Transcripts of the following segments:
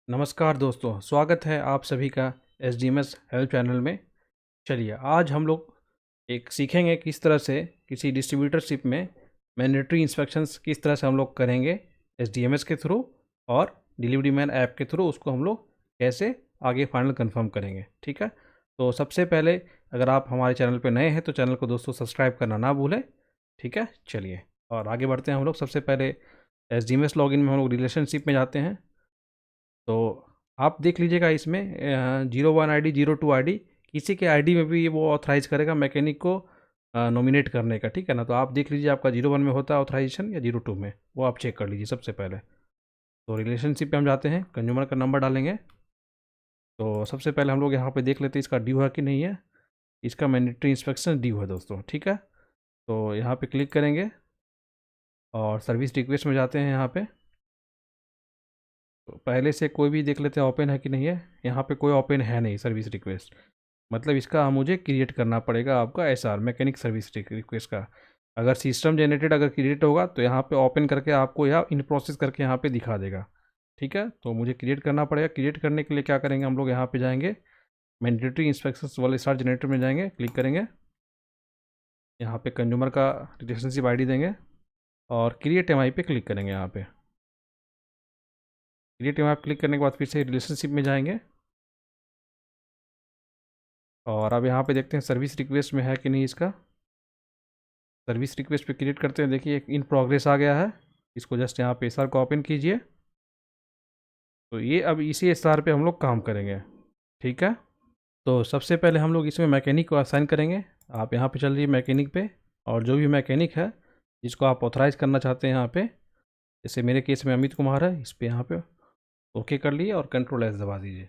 नमस्कार दोस्तों, स्वागत है आप सभी का एसडीएमएस हेल्प चैनल में। चलिए, आज हम लोग एक सीखेंगे किस तरह से किसी डिस्ट्रीब्यूटरशिप में मैंडेटरी इंस्पेक्शंस किस तरह से हम लोग करेंगे एसडीएमएस के थ्रू, और डिलीवरी मैन ऐप के थ्रू उसको हम लोग कैसे आगे फाइनल कंफर्म करेंगे। ठीक है, तो सबसे पहले अगर आप हमारे चैनल पर नए हैं तो चैनल को दोस्तों सब्सक्राइब करना ना भूलें। ठीक है, चलिए और आगे बढ़ते हैं हम लोग। सबसे पहले एसडीएमएस लॉगिन में हम लोग रिलेशनशिप में जाते हैं। तो आप देख लीजिएगा इसमें 01 आईडी 02 आईडी किसी के आईडी में भी वो ऑथराइज़ करेगा मैकेनिक को नॉमिनेट करने का। ठीक है ना, तो आप देख लीजिए आपका 01 में होता है ऑथराइजेशन या 02 में, वो आप चेक कर लीजिए सबसे पहले। तो रिलेशनशिप पे हम जाते हैं, कंज्यूमर का नंबर डालेंगे। तो सबसे पहले हम लोग यहाँ पे देख लेते हैं इसका ड्यू है कि नहीं है। इसका मैंडेटरी इंस्पेक्शन ड्यू है दोस्तों। ठीक है, तो यहाँ पे क्लिक करेंगे और सर्विस रिक्वेस्ट में जाते हैं। यहाँ पे तो पहले से कोई भी देख लेते हैं ओपन है कि नहीं है। यहाँ पे कोई ओपन है नहीं सर्विस रिक्वेस्ट, मतलब इसका मुझे क्रिएट करना पड़ेगा आपका एसआर मैकेनिक सर्विस रिक्वेस्ट का। अगर सिस्टम जनरेटेड अगर क्रिएट होगा तो यहाँ पे ओपन करके आपको या इन प्रोसेस करके यहाँ पे दिखा देगा। ठीक है, तो मुझे क्रिएट करना पड़ेगा। क्रिएट करने के लिए क्या करेंगे हम लोग, यहाँ पे जाएंगे मैंडेटरी इंस्पेक्शंस वाले एसआर जनरेटर में जाएंगे, क्लिक करेंगे। यहाँ पे कंज्यूमर का रिलेशनशिप आईडी देंगे और क्रिएट एमआई पे क्लिक करेंगे। यहाँ पे क्रिएट एमआई क्लिक करने के बाद फिर से रिलेशनशिप में जाएंगे और अब यहाँ पे देखते हैं सर्विस रिक्वेस्ट में है कि नहीं इसका। सर्विस रिक्वेस्ट पे क्रिएट करते हैं, देखिए इन प्रोग्रेस आ गया है। इसको जस्ट यहाँ पे एसआर को ओपन कीजिए। तो ये अब इसी एसआर पे हम लोग काम करेंगे। ठीक है, तो सबसे पहले हम लोग इसमें मैकेनिक को असाइन करेंगे। आप यहाँ पे चल रही मैकेनिक पे, और जो भी मैकेनिक है जिसको आप ऑथराइज़ करना चाहते हैं यहाँ पे, जैसे मेरे केस में अमित कुमार है, इस पर यहाँ पे ओके कर लिए और कंट्रोल एस दबा दीजिए।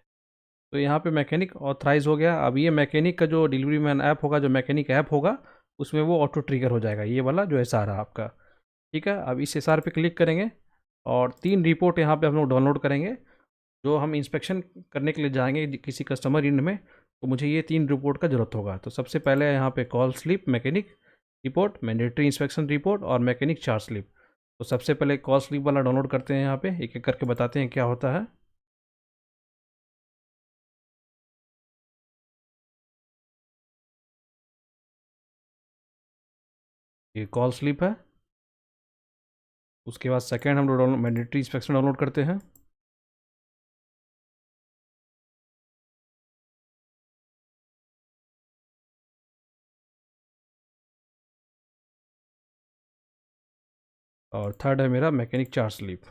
तो यहाँ पे मैकेनिक ऑथराइज़ हो गया। अब ये मैकेनिक का जो डिलीवरी मैन ऐप होगा, जो मैकेनिक ऐप होगा, उसमें वो ऑटो ट्रिगर हो जाएगा, ये वाला जो एसआर है आपका। ठीक है, अब इस एसआर पे क्लिक करेंगे और 3 रिपोर्ट यहाँ पे हम लोग डाउनलोड करेंगे। जो हम इंस्पेक्शन करने के लिए जाएंगे किसी कस्टमर इंड में, तो मुझे ये 3 रिपोर्ट का ज़रूरत होगा। तो सबसे पहले यहाँ पे call slip mechanic report, mandatory inspection report और मैकेनिक चार्ज स्लिप। तो सबसे पहले कॉल स्लिप वाला डाउनलोड करते हैं। यहाँ पे एक एक करके बताते हैं क्या होता है। ये कॉल स्लिप है। उसके बाद सेकेंड हम लोग मैंडेटरी इंस्पेक्शन डाउनलोड करते हैं। और थर्ड है मेरा मैकेनिक चार्ज स्लिप।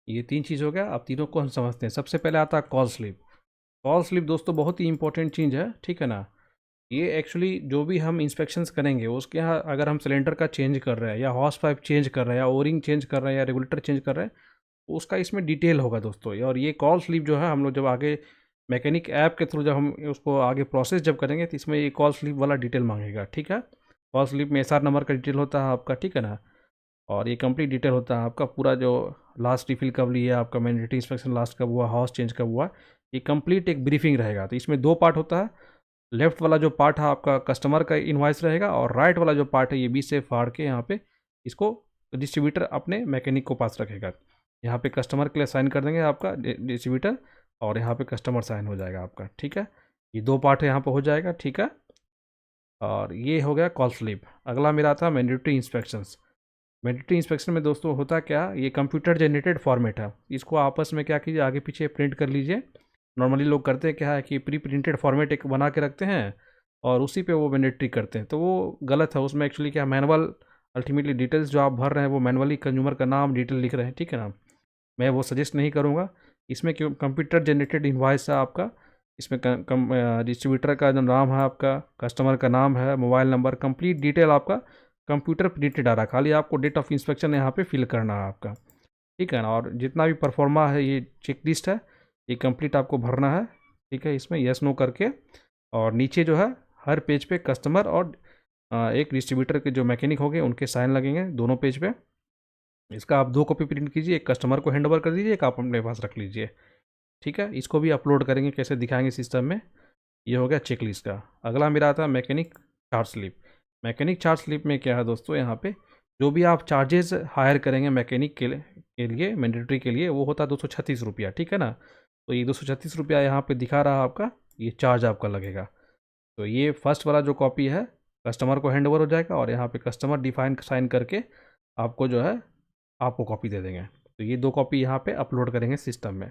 ये 3 चीज़ हो गया। अब तीनों को हम समझते हैं। सबसे पहले आता है कॉल स्लिप। कॉल स्लिप दोस्तों बहुत ही इंपॉर्टेंट चीज़ है। ठीक है ना, ये एक्चुअली जो भी हम इंस्पेक्शंस करेंगे उसके यहाँ अगर हम सिलेंडर का चेंज कर रहे हैं या हॉस पाइप चेंज कर रहे हैं या ओरिंग चेंज कर रहे हैं या रेगुलेटर चेंज कर रहे हैं, तो उसका इसमें डिटेल होगा दोस्तों। और ये कॉल स्लिप जो है हम लोग जब आगे मैकेनिक ऐप के थ्रू जब हम उसको आगे प्रोसेस जब करेंगे तो इसमें ये कॉल स्लिप वाला डिटेल मांगेगा। ठीक है, कॉल स्लिप में एसआर नंबर का डिटेल होता है आपका। ठीक है ना, और ये कंप्लीट डिटेल होता है आपका पूरा, जो लास्ट रिफिल कब लिया आपका, मैंडेटरी इंस्पेक्शन लास्ट कब हुआ, हाउस चेंज कब हुआ, ये कंप्लीट एक ब्रीफिंग रहेगा। तो इसमें 2 पार्ट होता है। लेफ्ट वाला जो पार्ट है आपका कस्टमर का इनवॉइस रहेगा, और राइट वाला जो पार्ट है ये बीच से फाड़ के यहाँ पे इसको डिस्ट्रीब्यूटर अपने मैकेनिक को पास रखेगा। यहाँ पे कस्टमर के लिए साइन कर देंगे आपका डिस्ट्रीब्यूटर, और यहाँ पे कस्टमर साइन हो जाएगा आपका। ठीक है, ये 2 पार्ट है यहाँ पे हो जाएगा। ठीक है, और ये हो गया कॉल स्लिप। अगला मेरा था मैंडेटरी इंस्पेक्शंस। मैंडेटरी इंस्पेक्शन में दोस्तों होता क्या, ये कंप्यूटर जनरेटेड फॉर्मेट है। इसको आपस में क्या कीजिए, आगे पीछे प्रिंट कर लीजिए। नॉर्मली लोग करते हैं क्या है कि प्री प्रिंटेड फॉर्मेट एक बना के रखते हैं और उसी पे वो मैंडेटरी करते हैं, तो वो गलत है। उसमें एक्चुअली क्या मैनुअल, अल्टीमेटली डिटेल्स जो आप भर रहे हैं वो मैनुअली कंज्यूमर का नाम डिटेल लिख रहे हैं। ठीक है ना, मैं वो सजेस्ट नहीं करूँगा। इसमें क्यों, कंप्यूटर जनरेटेड इन्वाइस है आपका। इसमें डिस्ट्रीब्यूटर का जो नाम है आपका, कस्टमर का नाम है, मोबाइल नंबर, कंप्लीट डिटेल आपका कंप्यूटर प्रिंटेड आ रहा है। खाली आपको डेट ऑफ इंस्पेक्शन यहाँ पे फिल करना है आपका। ठीक है ना, और जितना भी परफॉर्मा है ये चेक लिस्ट है, ये कंप्लीट आपको भरना है। ठीक है, इसमें यस नो करके, और नीचे जो है हर पेज पे कस्टमर और एक डिस्ट्रीब्यूटर के जो मैकेनिक होंगे उनके साइन लगेंगे दोनों पेज पे। इसका आप 2 कॉपी प्रिंट कीजिए, एक कस्टमर को हैंड ओवर कर दीजिए, एक आप अपने पास रख लीजिए। ठीक है, इसको भी अपलोड करेंगे, कैसे दिखाएंगे सिस्टम में। ये हो गया चेक लिस्ट का। अगला मेरा आता है mechanic charge slip. Mechanic charge slip में क्या है दोस्तों, यहाँ पे जो भी आप चार्जेस हायर करेंगे मैकेनिक के लिए मैंडेटरी के लिए, वो होता है 236 रुपया। ठीक है ना, तो ये 236 रुपया यहाँ पे दिखा रहा है आपका, ये चार्ज आपका लगेगा। तो ये फर्स्ट वाला जो कॉपी है कस्टमर को हैंड ओवर हो जाएगा, और यहाँ पे कस्टमर डिफाइन साइन करके आपको जो है आपको कॉपी दे देंगे। तो ये 2 कॉपी यहाँ पे अपलोड करेंगे सिस्टम में।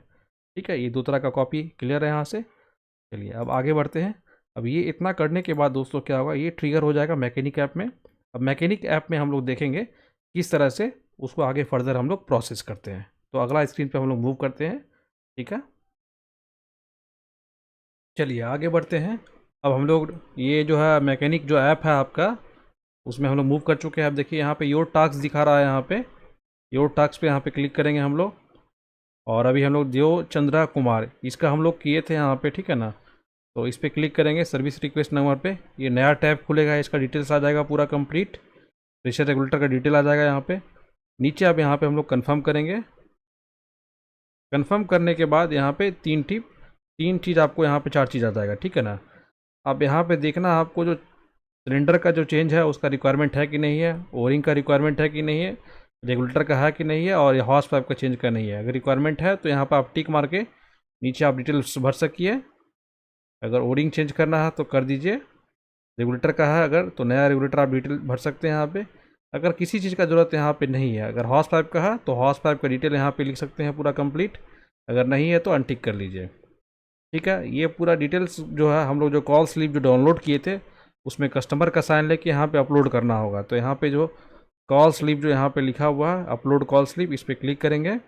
ठीक है, ये 2 तरह का कॉपी क्लियर है यहाँ से। चलिए अब आगे बढ़ते हैं। अब ये इतना करने के बाद दोस्तों क्या होगा, ये ट्रिगर हो जाएगा मैकेनिक ऐप में। अब मैकेनिक ऐप में हम लोग देखेंगे किस तरह से उसको आगे फर्दर हम लोग प्रोसेस करते हैं। तो अगला स्क्रीन पे हम लोग मूव करते हैं। ठीक है, चलिए आगे बढ़ते हैं। अब हम लोग ये जो है मैकेनिक जो ऐप है आपका, उसमें हम लोग मूव कर चुके हैं। अब देखिए यहाँ पे योर टास्क दिखा रहा है, यहाँ पे योर टास्क पे यहाँ पे क्लिक करेंगे हम लोग। और अभी हम लोग देव चंद्रा कुमार इसका हम लोग किए थे यहाँ पे। ठीक है ना, तो इस पर क्लिक करेंगे सर्विस रिक्वेस्ट नंबर पे, ये नया टैब खुलेगा, इसका डिटेल्स आ जाएगा पूरा कंप्लीट, प्रेशर रेगुलेटर का डिटेल आ जाएगा यहाँ पे नीचे। अब यहाँ पे हम लोग कंफर्म करेंगे। कंफर्म करने के बाद यहाँ पे तीन चीज़ आपको यहाँ पे 4 चीज़ आ जाएगा। ठीक है ना, अब यहाँ पे देखना आपको जो सिलेंडर का जो चेंज है उसका रिक्वायरमेंट है कि नहीं है, ओरिंग का रिक्वायरमेंट है कि नहीं है, रेगुलेटर का है कि नहीं है, और हॉर्स पाइप का चेंज का नहीं है। अगर रिक्वायरमेंट है तो यहाँ पर आप टिक मार के नीचे आप डिटेल्स भर सकिए। अगर ओरिंग चेंज करना है तो कर दीजिए। रेगुलेटर का है अगर, तो नया रेगुलेटर आप डिटेल भर सकते हैं यहाँ पे। अगर किसी चीज़ का ज़रूरत यहाँ पे नहीं है, अगर हॉर्स पाइप का है तो हॉर्स पाइप का डिटेल यहाँ पे लिख सकते हैं पूरा कंप्लीट। अगर नहीं है तो अनटिक कर लीजिए। ठीक है, ये पूरा डिटेल्स जो है हम लोग जो कॉल स्लिप जो डाउनलोड किए थे उसमें कस्टमर का साइन लेके यहाँ पे अपलोड करना होगा। तो यहाँ पे जो कॉल स्लिप जो यहाँ पे लिखा हुआ है अपलोड कॉल स्लिप, इस पर क्लिक करेंगे।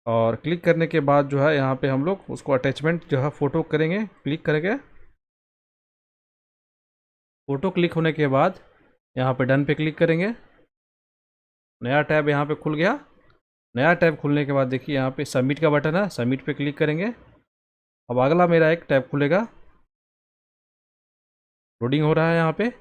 और क्लिक करने के बाद जो है यहाँ पे हम लोग उसको अटैचमेंट जो है फ़ोटो करेंगे, क्लिक करेंगे। फ़ोटो क्लिक होने के बाद यहाँ पे डन पे क्लिक करेंगे। नया टैब यहाँ पे खुल गया। नया टैब खुलने के बाद देखिए यहाँ पे सबमिट का बटन है, सबमिट पे क्लिक करेंगे। अब अगला मेरा एक टैब खुलेगा, लोडिंग हो रहा है यहाँ पे।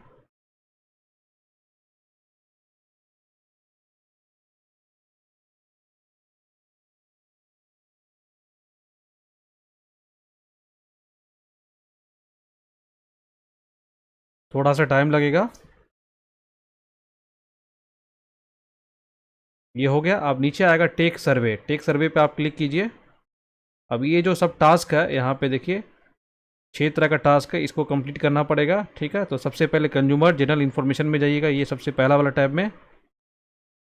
थोड़ा सा टाइम लगेगा। ये हो गया। अब नीचे आएगा टेक सर्वे, टेक सर्वे पे आप क्लिक कीजिए। अब ये जो सब टास्क है यहाँ पे देखिए 6 तरह का टास्क है, इसको कंप्लीट करना पड़ेगा। ठीक है, तो सबसे पहले कंज्यूमर जनरल इन्फॉर्मेशन में जाइएगा, ये सबसे पहला वाला टैब में।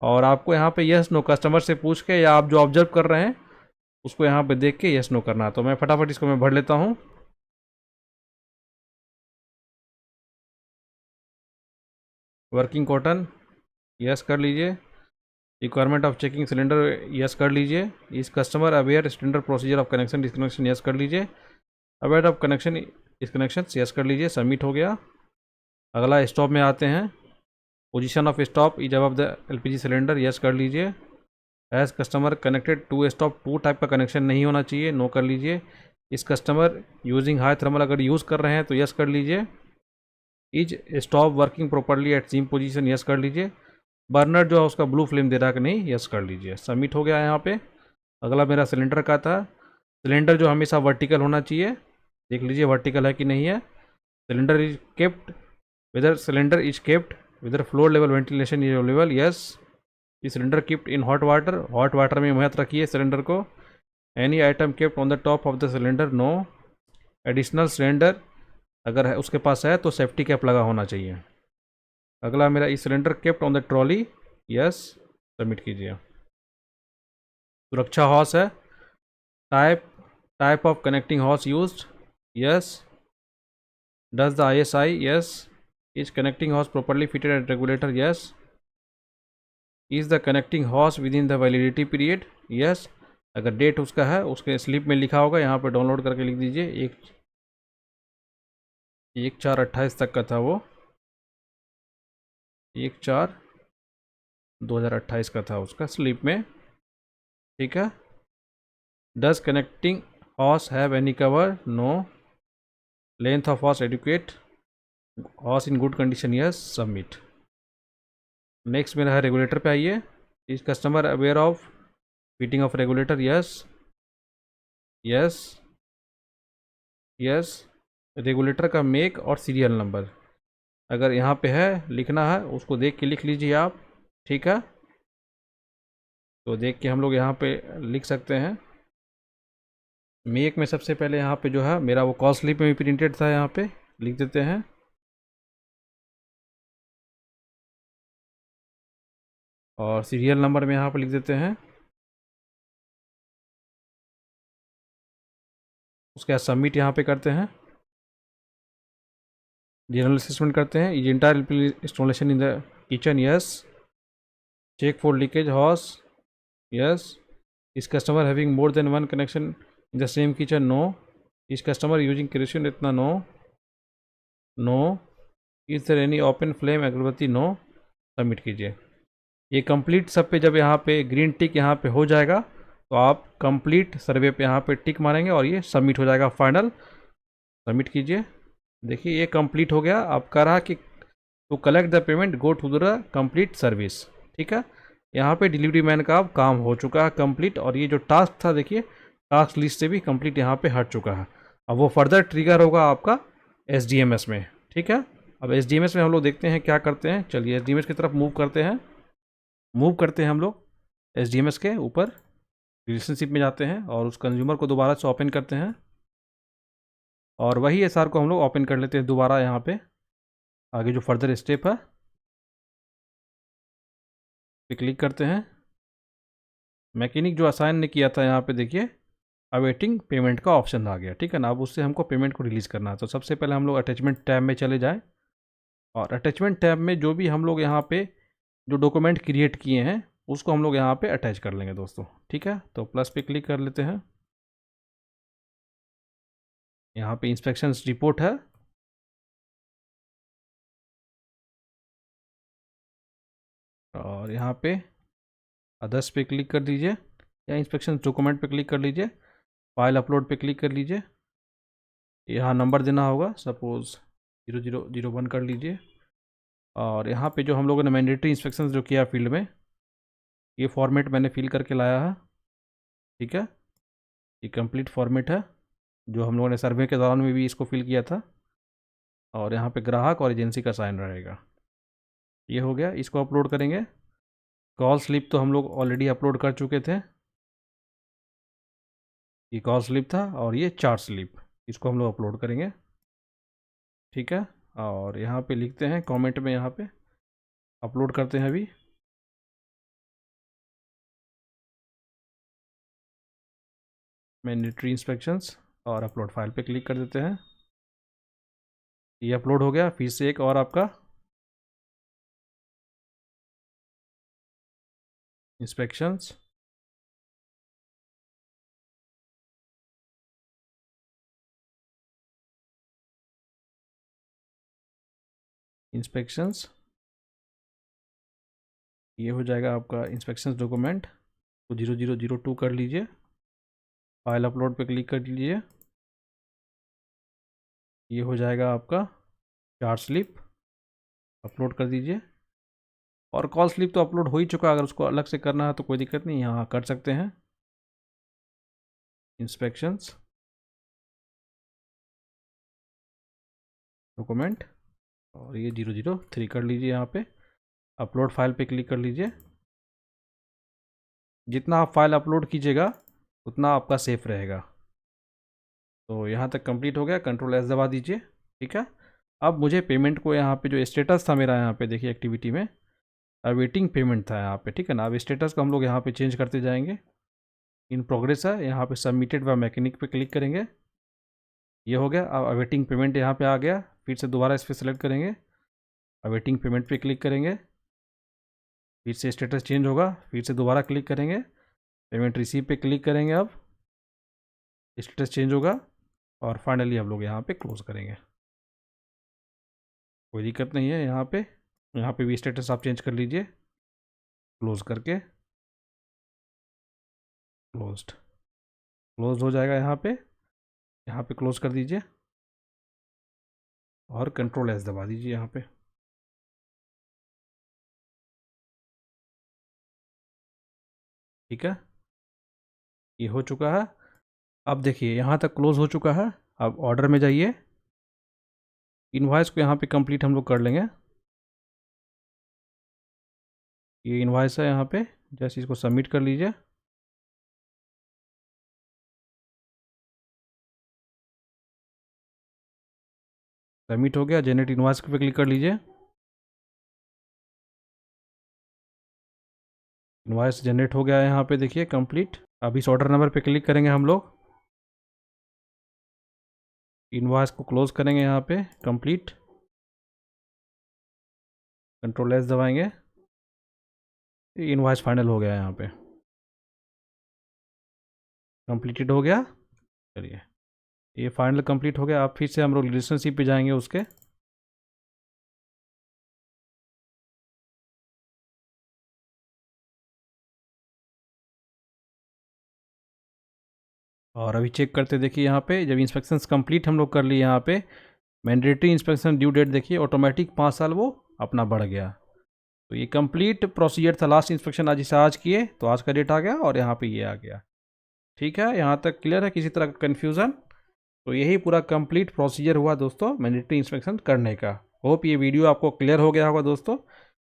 और आपको यहाँ पे यस नो कस्टमर से पूछ के या आप जो ऑब्जर्व कर रहे हैं उसको यहाँ पे देख के यस नो करना। तो मैं फटाफट इसको मैं भर लेता हूँ। वर्किंग कॉटन यस कर लीजिए। Requirement of checking cylinder yes कर लीजिए। Is customer aware standard procedure of connection disconnection yes कर लीजिए। Aware of connection disconnection yes कर लीजिए। सबमिट हो गया। अगला स्टॉप में आते हैं। Position of stop is above the LPG cylinder yes कर लीजिए। As customer connected to stop, two type का कनेक्शन नहीं होना चाहिए, नो कर लीजिए। Is customer using high thermal अगर यूज़ कर रहे हैं तो यस कर लीजिए। Is stop working properly at same position yes कर लीजिए। बर्नर जो है उसका ब्लू फ्लेम दे रहा है कि नहीं, यस कर लीजिए। सबमिट हो गया यहाँ पे। अगला मेरा सिलेंडर का था। सिलेंडर जो हमेशा वर्टिकल होना चाहिए, देख लीजिए वर्टिकल है कि नहीं है। Cylinder is kept, whether cylinder is kept whether floor level ventilation is available, yes. ये cylinder kept in hot water, hot water में मत रखिए सिलेंडर को। Any item kept on the top of the cylinder, no. Additional cylinder अगर है उसके पास है तो सेफ्टी कैप लगा होना चाहिए। अगला मेरा इस cylinder kept on the trolley, yes. Submit कीजिए। सुरक्षा हॉस है। Type of connecting hose used, yes. Does the ISI, yes. Is connecting hose properly fitted at regulator, yes. Is the connecting hose within the validity period, yes. अगर date उसका है उसके slip में लिखा होगा, यहाँ पर डाउनलोड करके लिख दीजिए। 1/4/28 तक का था वो, 1/4/2028 का था उसका स्लिप में। ठीक है। Does connecting hose have any cover, no. Length of hose adequate, hose in good condition, yes, submit. Next मेरा है रेगुलेटर पे आइए। Is customer aware of fitting of regulator, yes, yes, yes. Regulator का make और serial number अगर यहाँ पे है लिखना है, उसको देख के लिख लीजिए आप, ठीक है। तो देख के हम लोग यहाँ पे लिख सकते हैं। मेक में सबसे पहले यहाँ पे जो है मेरा वो कॉल स्लिप में भी प्रिंटेड था, यहाँ पे लिख देते हैं। और सीरियल नंबर में यहाँ पे लिख देते हैं। उसके बाद सबमिट यहाँ पे करते हैं। जनरल असेसमेंट करते हैं। Is entire installation in the kitchen, yes. Check for leakage hose, yes. Is customer having more than one connection in the same kitchen, no. Is customer using kerosene, इतना no, no. Is there any open flame अगरबत्ती, no. Submit कीजिए। ये complete सब पे जब यहाँ पे green टिक यहाँ पे हो जाएगा तो आप कंप्लीट सर्वे पे यहाँ पे टिक मारेंगे और ये सबमिट हो जाएगा फाइनल। सबमिट कीजिए। देखिए ये कंप्लीट हो गया। आप कह रहा कि to collect the payment go to the complete service, ठीक है। यहाँ पे डिलीवरी मैन का अब काम हो चुका है कंप्लीट। और ये जो टास्क था देखिए टास्क लिस्ट से भी कंप्लीट यहाँ पे हट चुका है। अब वो फर्दर ट्रिगर होगा आपका एसडीएमएस में, ठीक है। अब एसडीएमएस में हम लोग देखते हैं क्या करते हैं। चलिए एसडीएमएस की तरफ मूव करते हैं। मूव करते हैं हम लोग एसडीएमएस के ऊपर, रिलेशनशिप में जाते हैं और उस कंज्यूमर को दोबारा से ओपन करते हैं। और वही एसआर को हम लोग ओपन कर लेते हैं दोबारा यहाँ पे। आगे जो फर्दर स्टेप है पे क्लिक करते हैं। मैकेनिक जो असाइन ने किया था यहाँ पे देखिए अवेटिंग पेमेंट का ऑप्शन आ गया, ठीक है ना। अब उससे हमको पेमेंट को रिलीज़ करना है। तो सबसे पहले हम लोग अटैचमेंट टैब में चले जाएँ और अटैचमेंट टैब में जो भी हम लोग यहाँ पे जो डॉक्यूमेंट क्रिएट किए हैं उसको हम लोग यहाँ पे अटैच कर लेंगे दोस्तों, ठीक है। तो प्लस पे क्लिक कर लेते हैं। यहाँ पे इंस्पेक्शंस रिपोर्ट है और यहाँ पे अदर्स पे क्लिक कर दीजिए या इंस्पेक्शन डॉक्यूमेंट पे क्लिक कर लीजिए। फाइल अपलोड पे क्लिक कर लीजिए। यहाँ नंबर देना होगा, सपोज़ 0001 कर लीजिए। और यहाँ पे जो हम लोगों ने मैंडेटरी इंस्पेक्शंस जो किया फील्ड में, ये फॉर्मेट मैंने फिल करके लाया है, ठीक है। ये कंप्लीट फॉर्मेट है जो हम लोगों ने सर्वे के दौरान में भी इसको फिल किया था। और यहाँ पे ग्राहक और एजेंसी का साइन रहेगा। ये हो गया, इसको अपलोड करेंगे। कॉल स्लिप तो हम लोग ऑलरेडी अपलोड कर चुके थे। ये कॉल स्लिप था और ये चार्ज स्लिप, इसको हम लोग अपलोड करेंगे, ठीक है। और यहाँ पे लिखते हैं कमेंट में, यहाँ पे अपलोड करते हैं अभी। मैंडेटरी इंस्पेक्शंस और अपलोड फाइल पे क्लिक कर देते हैं। ये अपलोड हो गया। फिर से एक और आपका इंस्पेक्शंस, इंस्पेक्शंस, ये हो जाएगा आपका इंस्पेक्शंस डॉक्यूमेंट। तो 0002 कर लीजिए। फाइल अपलोड पे क्लिक कर लीजिए। ये हो जाएगा आपका चार्ज स्लिप, अपलोड कर दीजिए। और कॉल स्लिप तो अपलोड हो ही चुका, अगर उसको अलग से करना है तो कोई दिक्कत नहीं, यहाँ कर सकते हैं। इंस्पेक्शंस डॉक्यूमेंट और ये 003 कर लीजिए। यहाँ पे अपलोड फाइल पे क्लिक कर लीजिए। जितना आप फाइल अपलोड कीजिएगा उतना आपका सेफ रहेगा। तो यहाँ तक कंप्लीट हो गया। कंट्रोल एस दबा दीजिए, ठीक है। अब मुझे पेमेंट को यहाँ पे जो स्टेटस था मेरा, यहाँ पे देखिए एक्टिविटी में अवेटिंग पेमेंट था यहाँ पे, ठीक है ना। अब स्टेटस को हम लोग यहाँ पे चेंज करते जाएंगे। इन प्रोग्रेस है, यहाँ पे सबमिटेड बाय मैकेनिक पे क्लिक करेंगे। ये हो गया। अब अवेटिंग पेमेंट यहाँ पे आ गया। फिर से दोबारा इस पर सेलेक्ट करेंगे, अवेटिंग पेमेंट पे क्लिक करेंगे। फिर से स्टेटस चेंज होगा, फिर से दोबारा क्लिक करेंगे, पेमेंट रिसीव पे क्लिक करेंगे। अब स्टेटस चेंज होगा और फाइनली हम लोग यहाँ पे क्लोज करेंगे। कोई दिक्कत नहीं है। यहाँ पे भी स्टेटस आप चेंज कर लीजिए, क्लोज करके क्लोज्ड, क्लोज हो जाएगा। यहाँ पे क्लोज कर दीजिए और कंट्रोल एस दबा दीजिए यहाँ पे। ठीक है, ये हो चुका है। अब देखिए यहाँ तक क्लोज हो चुका है। अब ऑर्डर में जाइए, इनवॉइस को यहाँ पे कंप्लीट हम लोग कर लेंगे। ये इनवॉइस है यहाँ पे, जैसे इसको सबमिट कर लीजिए। सबमिट हो गया। जनरेट इनवॉइस पे क्लिक कर लीजिए। इनवॉइस जनरेट हो गया है यहाँ पे, देखिए कंप्लीट। अब इस ऑर्डर नंबर पे क्लिक करेंगे हम लोग, इनवॉइस को क्लोज करेंगे यहाँ पे कंप्लीट। कंट्रोल एस दबाएंगे, इनवॉइस फाइनल हो गया है यहाँ पे, कंप्लीटेड हो गया। चलिए, ये फाइनल कंप्लीट हो गया। अब फिर से हम लोग रिलेशनशिप पे जाएंगे उसके, और अभी चेक करते देखिए यहाँ पे, जब इंस्पेक्शंस कंप्लीट हम लोग कर लिए यहाँ पे, मैंडेटरी इंस्पेक्शन ड्यू डेट देखिए ऑटोमेटिक 5 साल वो अपना बढ़ गया। तो ये कंप्लीट प्रोसीजर था। लास्ट इंस्पेक्शन आज किए तो आज का डेट आ गया और यहाँ पे ये आ गया। ठीक है, यहाँ तक क्लियर है, किसी तरह का कन्फ्यूज़न? तो यही पूरा कंप्लीट प्रोसीजर हुआ दोस्तों मैंडेटरी इंस्पेक्शन करने का। होप ये वीडियो आपको क्लियर हो गया होगा दोस्तों।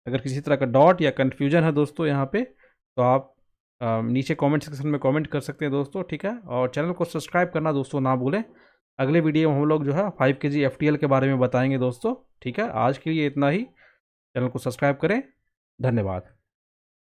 अगर किसी तरह का डाउट या कन्फ्यूजन है दोस्तों यहाँ पे, तो आप नीचे कमेंट सेक्शन में कमेंट कर सकते हैं दोस्तों। ठीक है, और चैनल को सब्सक्राइब करना दोस्तों ना भूलें। अगले वीडियो में हम लोग जो है 5 kg FTL के बारे में बताएंगे दोस्तों। ठीक है, आज के लिए इतना ही। चैनल को सब्सक्राइब करें। धन्यवाद।